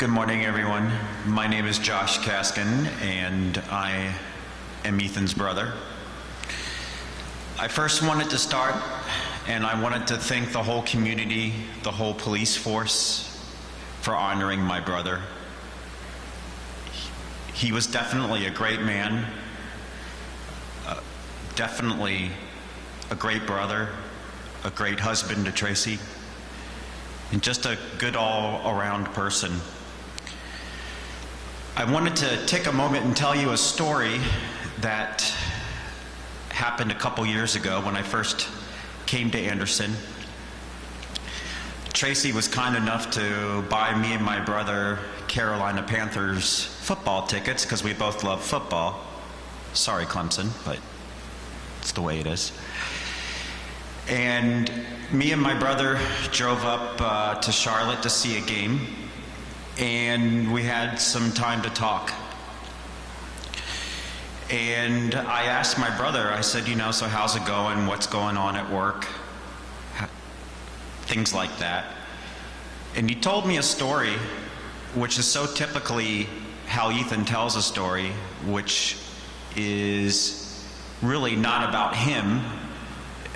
Good morning, everyone. My name is Josh Kaskin, and I am Ethan's brother. I first wanted to start, and I wanted to thank the whole community, the whole police force, for honoring my brother. He was definitely a great man, definitely a great brother, a great husband to Tracy, and just a good all-around person. I wanted to take a moment and tell you a story that happened a couple years ago when I first came to Anderson. Tracy was kind enough to buy me and my brother Carolina Panthers football tickets because we both love football. Sorry, Clemson, but it's the way it is. And me and my brother drove up to Charlotte to see a game, and we had some time to talk. And I asked my brother, I said, so how's it going? What's going on at work? Things like that. And he told me a story, which is so typically how Ethan tells a story, which is really not about him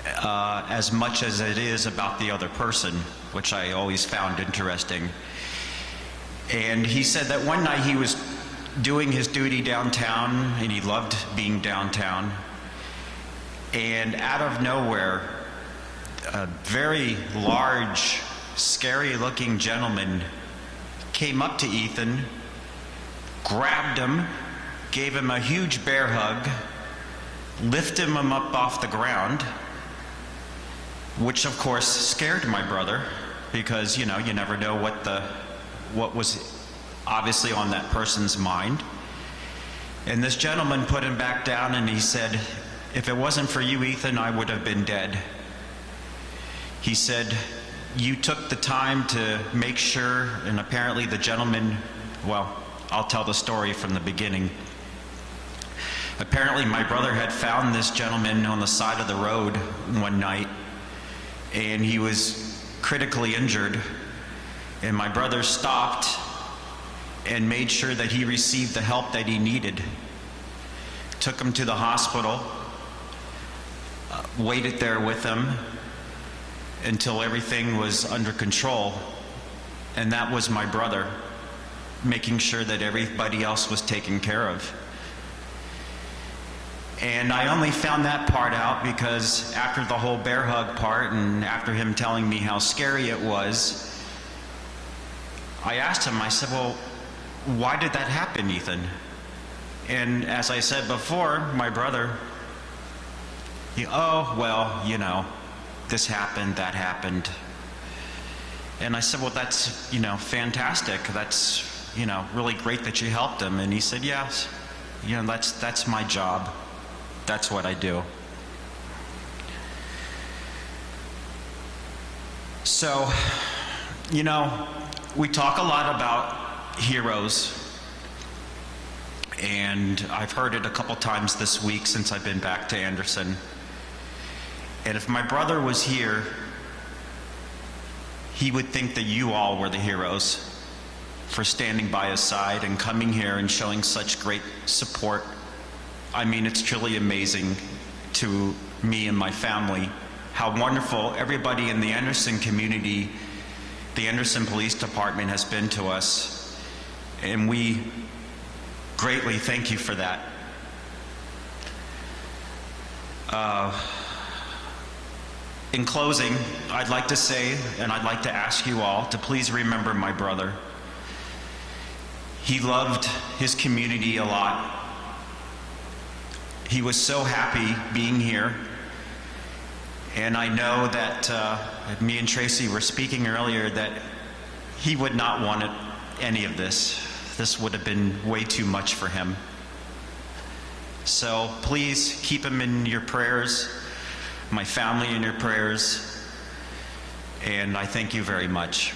as much as it is about the other person, which I always found interesting. And he said that one night he was doing his duty downtown, and he loved being downtown, and out of nowhere, a very large, scary-looking gentleman came up to Ethan, grabbed him, gave him a huge bear hug, lifted him up off the ground, which of course scared my brother, because you never know what was obviously on that person's mind. And this gentleman put him back down, and he said, "If it wasn't for you, Ethan, I would have been dead." He said, "You took the time to make sure," and apparently the gentleman, well, I'll tell the story from the beginning. Apparently my brother had found this gentleman on the side of the road one night, and he was critically injured, and my brother stopped and made sure that he received the help that he needed. Took him to the hospital, waited there with him until everything was under control, and that was my brother, making sure that everybody else was taken care of. And I only found that part out because after the whole bear hug part, and after him telling me how scary it was, I asked him, I said, "Well, why did that happen, Ethan?" And as I said before, my brother, this happened, that happened. And I said, "Well, that's, fantastic. That's, really great that you helped him." And he said, "Yes, that's my job. That's what I do." So, we talk a lot about heroes, and I've heard it a couple times this week since I've been back to Anderson. And if my brother was here, he would think that you all were the heroes for standing by his side and coming here and showing such great support. I mean, it's truly amazing to me and my family how wonderful everybody in the Anderson community, the Anderson Police Department, has been to us. And we greatly thank you for that. In closing, I'd like to say, and I'd like to ask you all to please remember my brother. He loved his community a lot. He was so happy being here. And I know that me and Tracy were speaking earlier that he would not want any of this. This would have been way too much for him. So please keep him in your prayers, my family in your prayers, and I thank you very much.